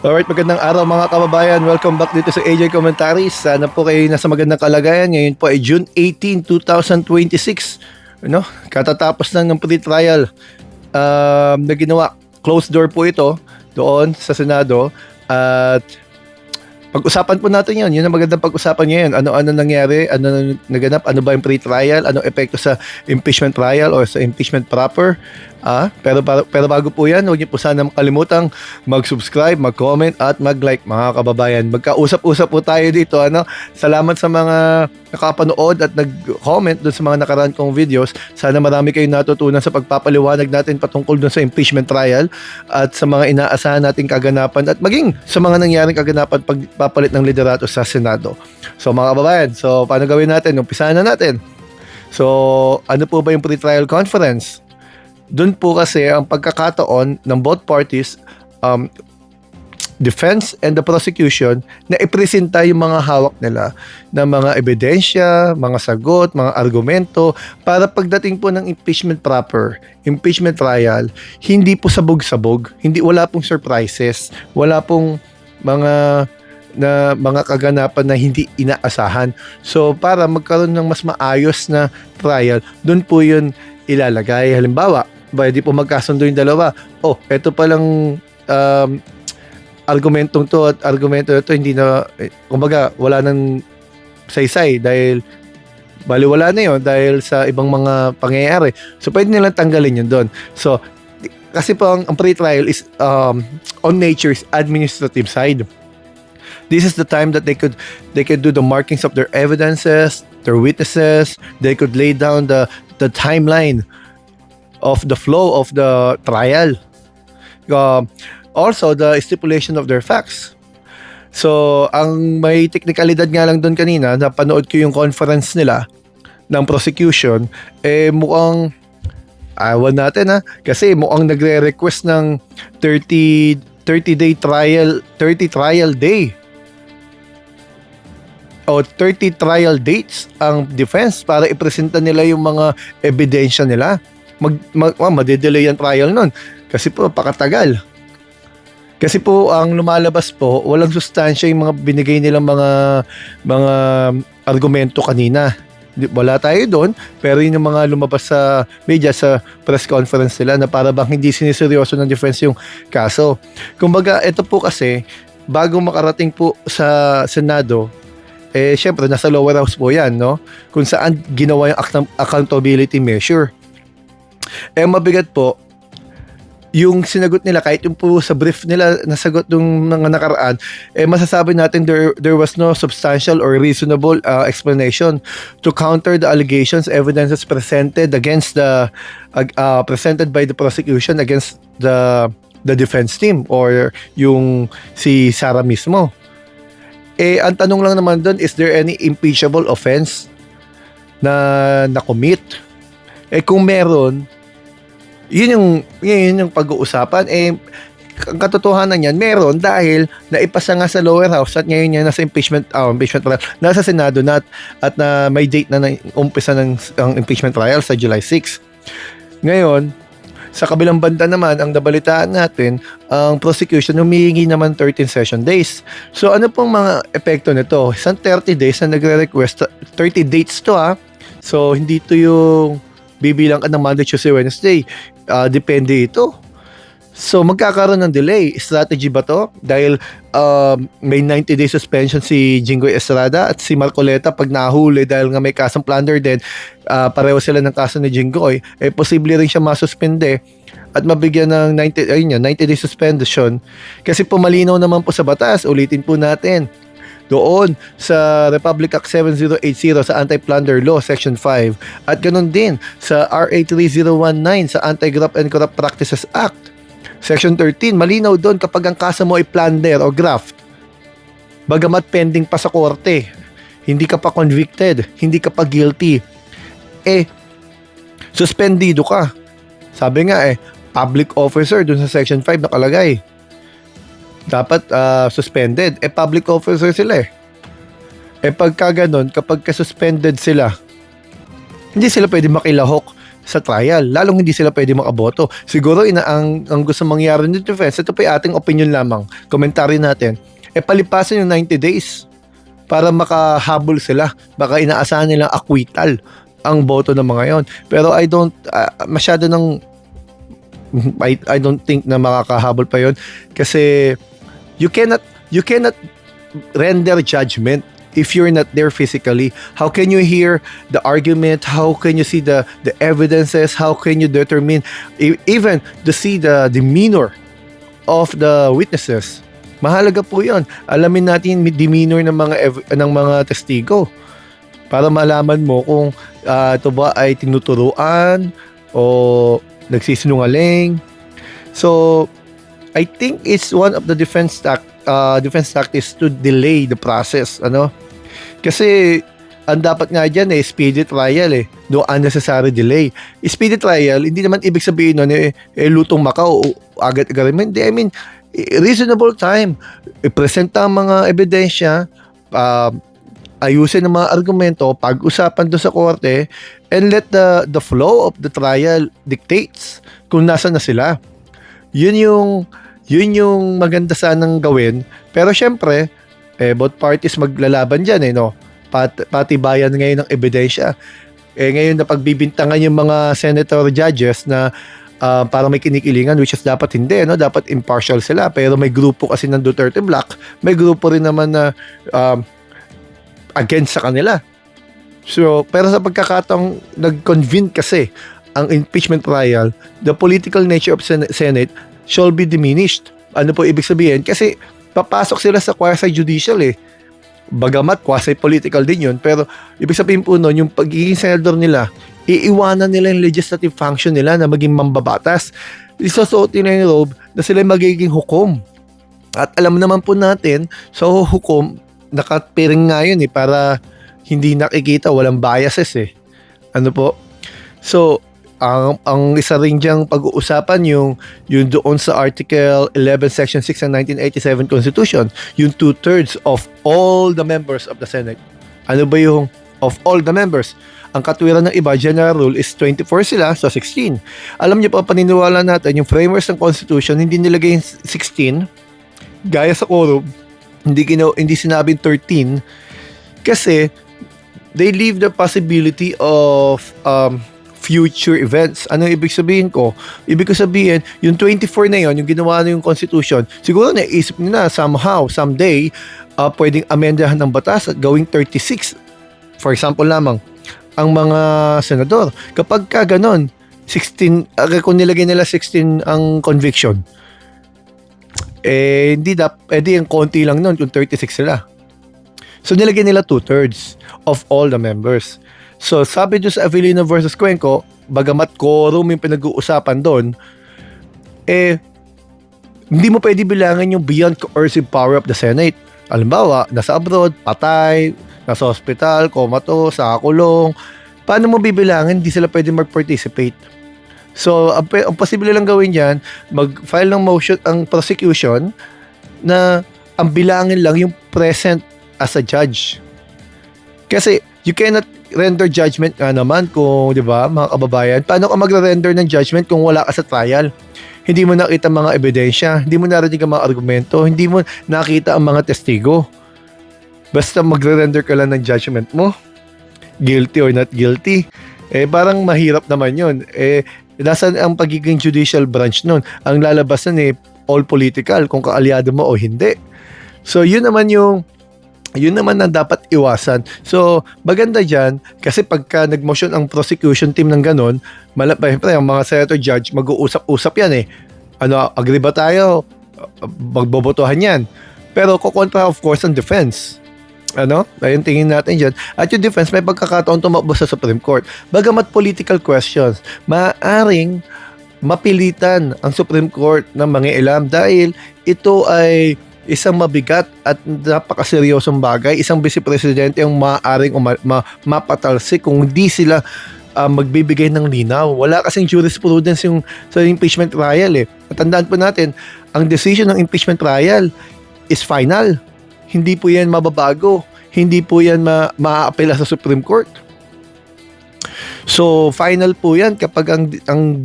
Alright, magandang araw mga kababayan. Welcome back dito sa AJ Commentaries. Sana po kayo nasa magandang kalagayan. Ngayon po ay June 18, 2026. Katatapos lang ng pre-trial na ginawa. Closed door po ito doon sa Senado. At pag-usapan po natin yun. Yun ang magandang pag-usapan ngayon. Ano-ano nangyari? Ano naganap? Ano ba yung pre-trial? Anong epekto sa impeachment trial o sa impeachment proper? Pero bago po yan, huwag niyo po sana makalimutang mag-subscribe, mag-comment at mag-like mga kababayan. Magkausap-usap po tayo dito. Salamat sa mga nakapanood at nag-comment doon sa mga nakaraan kong videos. Sana marami kayong natutunan sa pagpapaliwanag natin patungkol doon sa impeachment trial at sa mga inaasahan nating kaganapan at maging sa mga nangyaring kaganapan pagpapalit ng liderato sa Senado. So mga kababayan, paano gawin natin? Umpisahan na natin. So ano po ba yung pre-trial conference? Doon po kasi ang pagkakataon ng both parties, defense and the prosecution, na ipresenta yung mga hawak nila na mga ebidensya, mga sagot, mga argumento para pagdating po ng impeachment proper, impeachment trial, hindi po sabog-sabog, wala pong surprises, wala pong mga kaganapan na hindi inaasahan. So para magkaroon ng mas maayos na trial, doon po yun ilalagay. Halimbawa, pwede po magkasundo yung dalawa. Eto palang argumentong to at argumento ito hindi na, kumbaga, wala nang saysay dahil baliwala na yun dahil sa ibang mga pangyayari. So, pwede nilang tanggalin yun doon. So, kasi po ang pre-trial is on nature's administrative side. This is the time that they could do the markings of their evidences, their witnesses. They could lay down the timeline of the flow of the trial. Also, the stipulation of their facts. So, ang may teknikalidad nga lang doon kanina, napanood ko yung conference nila ng prosecution, mukhang, awan natin kasi mukhang nagre-request ng 30-day trial, 30 trial day. O 30 trial dates ang defense para ipresenta nila yung mga ebidensya nila. Madedelay ang trial nun kasi po pakatagal. Kasi po ang lumalabas po, walang sustansya yung mga binigay nilang mga argumento kanina. Wala tayo doon, pero yun yung mga lumabas sa media, sa press conference nila na para bang hindi siniseryoso ng defense yung kaso. Kumbaga, ito po kasi bago makarating po sa Senado, syempre nasa lower house po yan, no? Kung saan ginawa yung accountability measure. Mabigat po yung sinagot nila, kahit yung po sa brief nila nasagot ng mga nakaraan, masasabi natin there was no substantial or reasonable explanation to counter the allegations, evidences presented against presented by the prosecution against the defense team or yung si Sara mismo. Ang tanong lang naman doon, is there any impeachable offense na commit? Kung meron, yun yung pag-uusapan. Ang katotohanan niyan, meron dahil naipasa nga sa lower house at ngayon yan nasa impeachment trial, nasa Senado na at na may date na umpisa ng impeachment trial sa July 6. Ngayon, sa kabilang banda naman, ang nabalitaan natin, ang prosecution humihingi naman 13 session days. So ano pong mga epekto nito? Isang 30 days na nagre-request, 30 dates to So hindi to yung bibilang ka ng Monday, Tuesday, Wednesday. Depende ito. So magkakaroon ng delay. Strategy ba to? Dahil may 90-day suspension si Jinggoy Estrada at si Marcoleta pag nahuli dahil nga may kasong plunder din, pareho sila ng kaso ni Jinggoy, posible rin siya masuspende at mabigyan ng 90-day suspension. Kasi po malinaw naman po sa batas, ulitin po natin, doon sa Republic Act 7080 sa Anti-Plunder Law Section 5 at ganun din sa RA 3019 sa Anti-Graft and Corrupt Practices Act Section 13. Malinaw doon kapag ang kaso mo ay plunder o graft, bagamat pending pa sa korte, hindi ka pa convicted, hindi ka pa guilty, suspendido ka. Sabi nga public officer doon sa Section 5 nakalagay, dapat suspended. Public officer sila pagka ganun, kapag ka-suspended sila, hindi sila pwede makilahok sa trial, lalong hindi sila pwede makaboto. Siguro ang gusto mangyari ng defense, ito pa yung ating opinion lamang, komentary natin, palipasin yung 90 days para makahabol sila, baka inaasahan nilang acquittal ang boto ng mga yon. Pero I don't I don't think na makakahabol pa yon, kasi you cannot render judgment if you're not there physically. How can you hear the argument? How can you see the evidences? How can you determine even to see the demeanor of the witnesses? Mahalaga po 'yon. Alamin natin yung demeanor ng mga testigo para malaman mo kung ito ba ay tinuturuan o nagsisinungaling. So I think it's one of the defense tactics to delay the process, kasi ang dapat nga dyan speedy trial no unnecessary delay. Speedy trial, hindi naman ibig sabihin nun lutong Macau o agad-agad. Hindi, I mean reasonable time, ipresenta ang mga ebidensya, ayusin ang mga argumento, pag-usapan doon sa korte, and let the flow of the trial dictates kung nasa na sila. Yun yung maganda sanang gawin. Pero syempre, both parties maglalaban dyan, no? Patibayan ngayon ng ebidensya. Ngayon na pagbibintangan yung mga senator judges na para may kinikilingan, which is dapat hindi, no? Dapat impartial sila. Pero may grupo kasi ng Duterte Black, may grupo rin naman na against sa kanila. So, pero sa pagkakataong nag-convene kasi ang impeachment trial, the political nature of Senate shall be diminished. Ano po ibig sabihin? Kasi papasok sila sa quasi-judicial Bagamat quasi-political din yun, pero ibig sabihin po nun, yung pagiging senador nila, iiwanan nila yung legislative function nila na maging mambabatas. Isusuot nila yung robe na sila magiging hukom. At alam naman po natin, sa hukom, nakapiring nga yun para hindi nakikita, walang biases Ano po? So, ang isa rin diyang pag-uusapan yung doon sa Article 11 Section 6 ng 1987 Constitution, yung 2/3 of all the members of the Senate. Ano ba yung of all the members? Ang katwiran ng iba, general rule is 24 sila, so 16. Alam niyo pa, paniniwala natin, yung framers ng Constitution, hindi nilagay yung 16, gaya sa quorum, hindi sinabing 13, kasi they leave the possibility of future events. Ano ibig sabihin ko? Ibig ko sabihin, yung 24 na yon, yung ginawa na yung Constitution, siguro naisip nila somehow, someday, pwedeng amendahan ng batas at gawing 36. For example lamang, ang mga senador. Kapag ka ganon, 16, kung nilagay nila 16 ang conviction, hindi yung konti lang nun kung 36 sila. So nilagay nila 2/3 of all the members. So, sabi doon sa Avellino versus Cuenco, bagamat quorum yung pinag-uusapan doon, hindi mo pwede bilangan yung beyond coercive power of the Senate. Halimbawa, nasa abroad, patay, nasa hospital, comatose, nakakulong. Paano mo bibilangin? Hindi sila pwede mag-participate. So, ang posible lang gawin dyan, mag-file ng motion ang prosecution na ang bilangin lang yung present as a judge. Kasi, you cannot render judgment nga naman kung, di ba, mga kababayan, paano ka magre-render ng judgment kung wala ka sa trial? Hindi mo nakita mga ebidensya, hindi mo narinig ang mga argumento, hindi mo nakita ang mga testigo. Basta magre-render ka lang ng judgment mo, guilty or not guilty, parang mahirap naman yun. Nasaan ang pagiging judicial branch nun? Ang lalabasan all political, kung kaalyado mo o hindi. So, yun naman ang dapat iwasan. So, maganda dyan, kasi pagka nag-motion ang prosecution team ng ganon, siyempre, ang mga senator judge, mag-uusap-usap yan agree ba tayo? Magbobotohan yan. Pero kukontra, of course, ang defense. Ayun, tingin natin dyan. At yung defense, may pagkakataon tumakbo sa Supreme Court. Bagamat political questions, maaaring mapilitan ang Supreme Court ng mangialam dahil ito ay isang mabigat at napakaseryosong bagay, isang vice-presidente ang maaaring mapatalsik kung hindi sila magbibigay ng linaw. Wala kasing jurisprudence yung sa impeachment trial At tandaan po natin, ang decision ng impeachment trial is final. Hindi po yan mababago. Hindi po yan maaapela sa Supreme Court. So final po 'yan kapag ang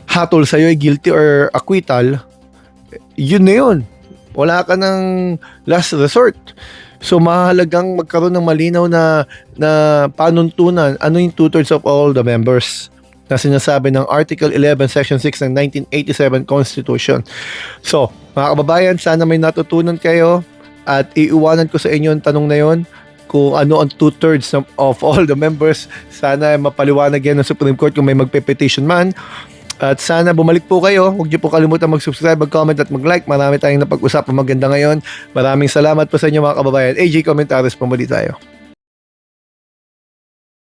hatol sa ay guilty or acquittal, yun na yun. Wala ka ng last resort. So mahalagang magkaroon ng malinaw na panuntunan ano yung 2/3 of all the members na sinasabi ng Article 11 Section 6 ng 1987 Constitution. So, mga kababayan, sana may natutunan kayo at iiwanan ko sa inyo ang tanong na yon kung ano ang 2/3 of all the members. Sana mapaliwanag yan ng Supreme Court kung may magpe-petition man. At sana bumalik po kayo. Huwag niyo po kalimutan mag-subscribe, mag-comment at mag-like. Marami tayong napag-usapan maganda ngayon. Maraming salamat po sa inyo mga kababayan. AJ Commentaries po muli tayo.